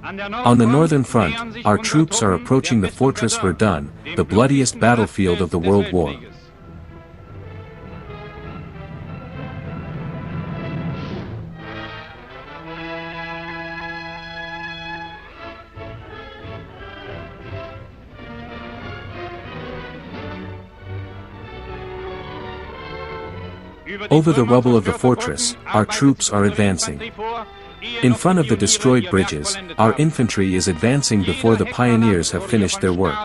On the northern front, our troops are approaching the fortress Verdun, the bloodiest battlefield of the World War. Over the rubble of the fortress, our troops are advancing. In front of the destroyed bridges, our infantry is advancing before the pioneers have finished their work.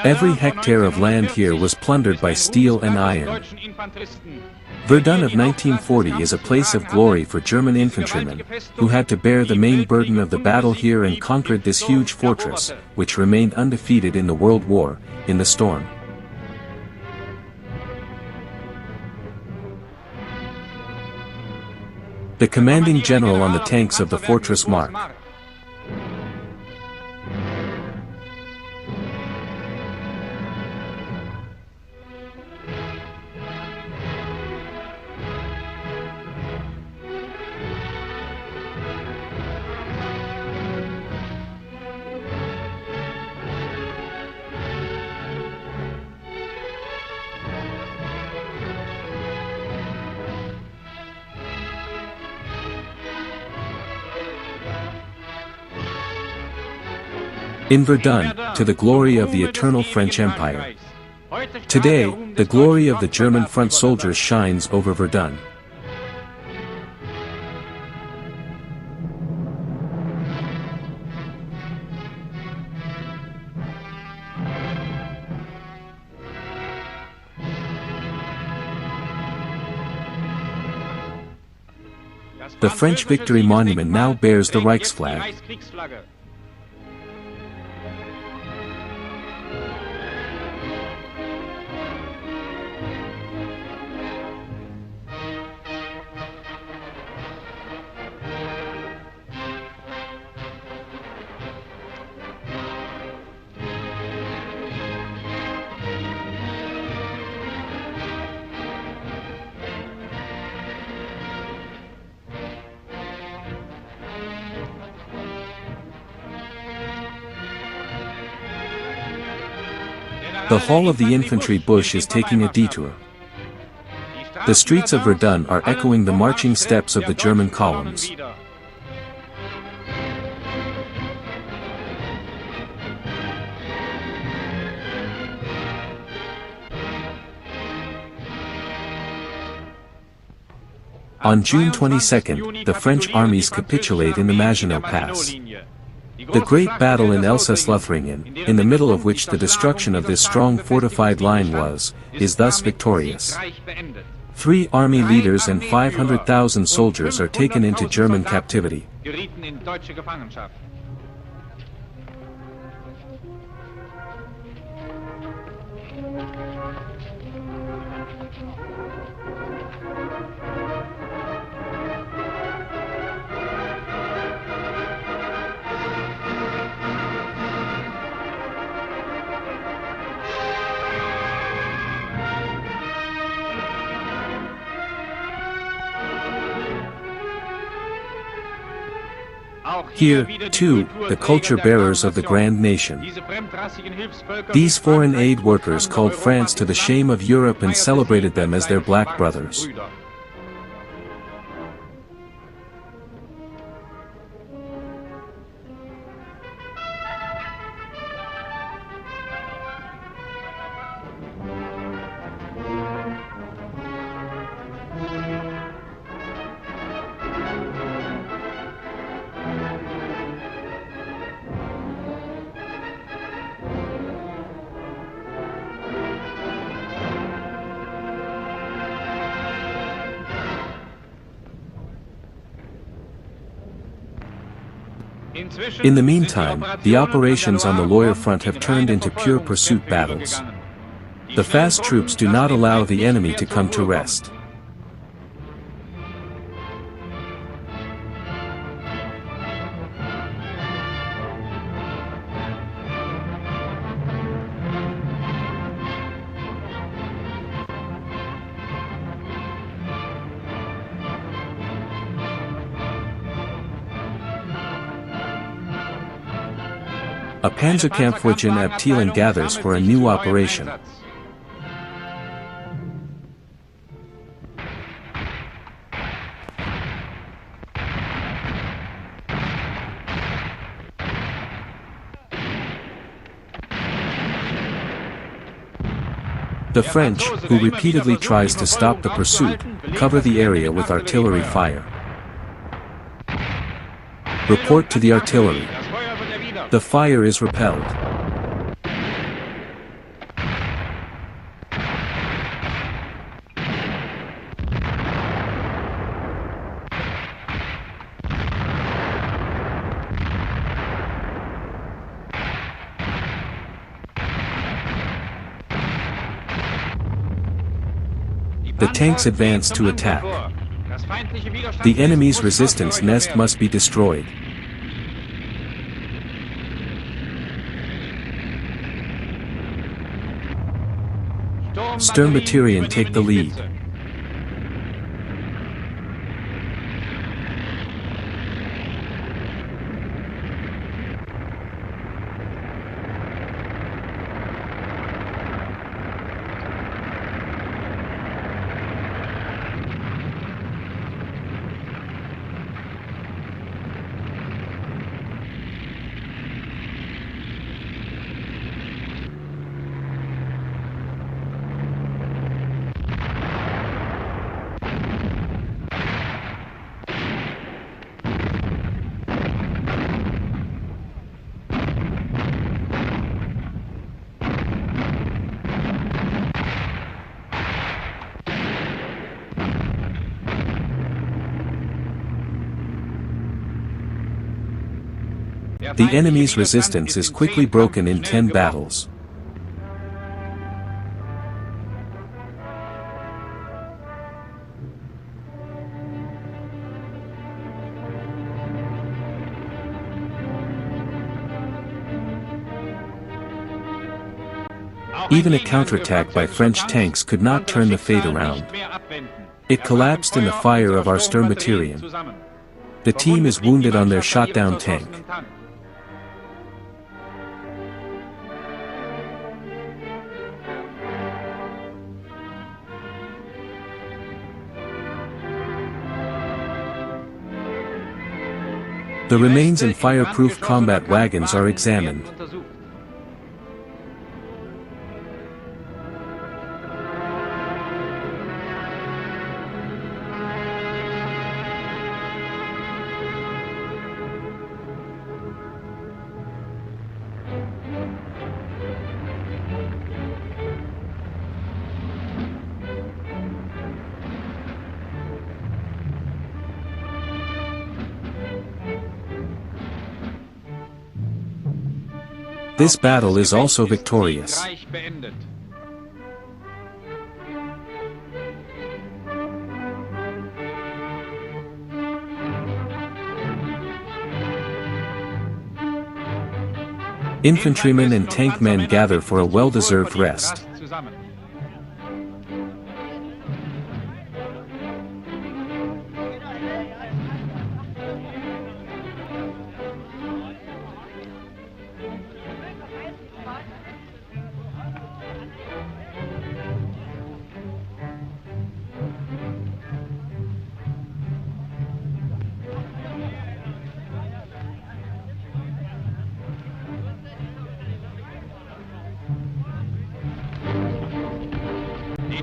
Every hectare of land here was plundered by steel and iron. Verdun of 1940 is a place of glory for German infantrymen, who had to bear the main burden of the battle here and conquered this huge fortress, which remained undefeated in the World War, in the storm. The commanding general on the tanks of the fortress Mark. In Verdun, to the glory of the eternal French Empire. Today, the glory of the German front soldiers shines over Verdun. The French Victory Monument now bears the Reichsflag. The hall of the infantry bush is taking a detour. The streets of Verdun are echoing the marching steps of the German columns. On June 22, the French armies capitulate in the Maginot Pass. The great battle in Elsass-Lothringen, in the middle of which the destruction of this strong fortified line was, is thus victorious. 3 army leaders and 500,000 soldiers are taken into German captivity. Here, too, the culture bearers of the grand nation. These foreign aid workers called France to the shame of Europe and celebrated them as their black brothers. In the meantime, the operations on the Loire front have turned into pure pursuit battles. The fast troops do not allow the enemy to come to rest. A Panzerkampfwagen Abteilung gathers for a new operation. The French, who repeatedly tries to stop the pursuit, cover the area with artillery fire. Report to the artillery. The fire is repelled. The tanks advance to attack. The enemy's resistance nest must be destroyed. Sturmbatterien take the lead. The enemy's resistance is quickly broken in 10 battles. Even a counterattack by French tanks could not turn the fate around. It collapsed in the fire of our Sturmbatterien. The team is wounded on their shot-down tank. The remains in fireproof combat wagons are examined. This battle is also victorious. Infantrymen and tank men gather for a well-deserved rest.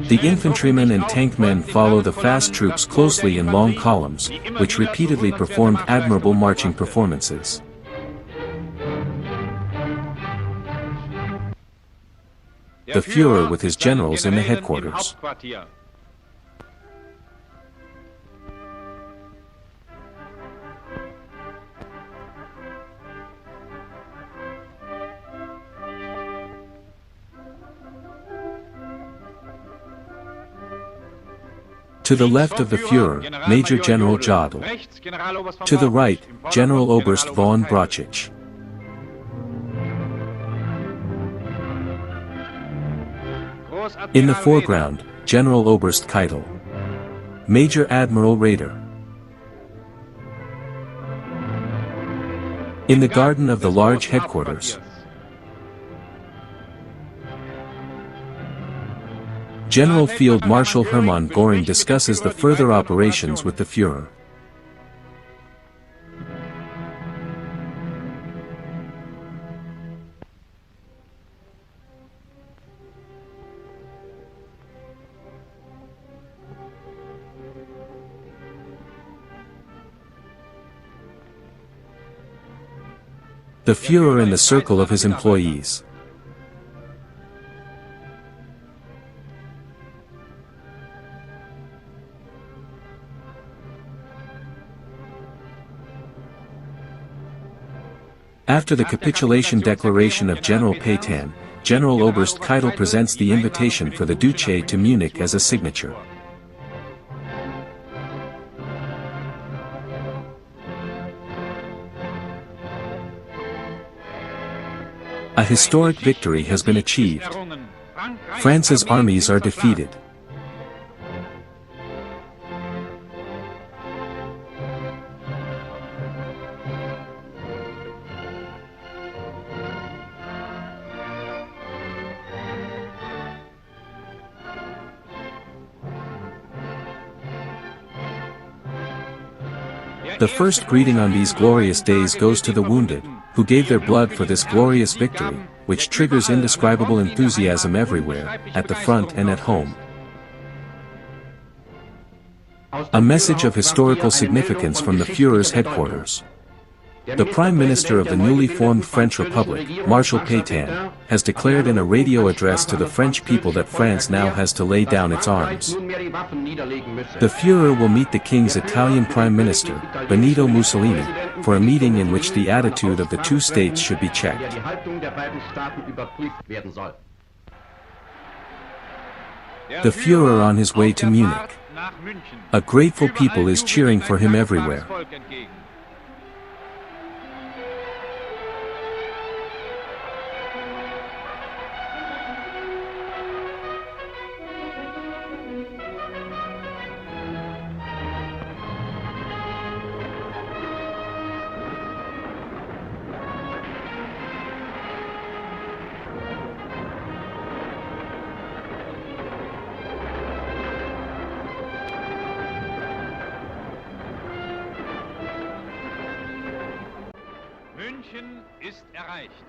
The infantrymen and tank men follow the fast troops closely in long columns, which repeatedly performed admirable marching performances. The Führer with his generals in the headquarters. To the left of the Führer, Major General Jodl. To the right, General Oberst von Brauchitsch. In the foreground, General Oberst Keitel. Major Admiral Raeder. In the garden of the large headquarters, General Field Marshal Hermann Göring discusses the further operations with the Führer. The Führer in the circle of his employees. After the capitulation declaration of General Pétain, General Oberst Keitel presents the invitation for the Duce to Munich as a signature. A historic victory has been achieved. France's armies are defeated. The first greeting on these glorious days goes to the wounded, who gave their blood for this glorious victory, which triggers indescribable enthusiasm everywhere, at the front and at home. A message of historical significance from the Führer's headquarters. The Prime Minister of the newly formed French Republic, Marshal Pétain, has declared in a radio address to the French people that France now has to lay down its arms. The Führer will meet the King's Italian Prime Minister, Benito Mussolini, for a meeting in which the attitude of the two states should be checked. The Führer on his way to Munich. A grateful people is cheering for him everywhere. München ist erreicht.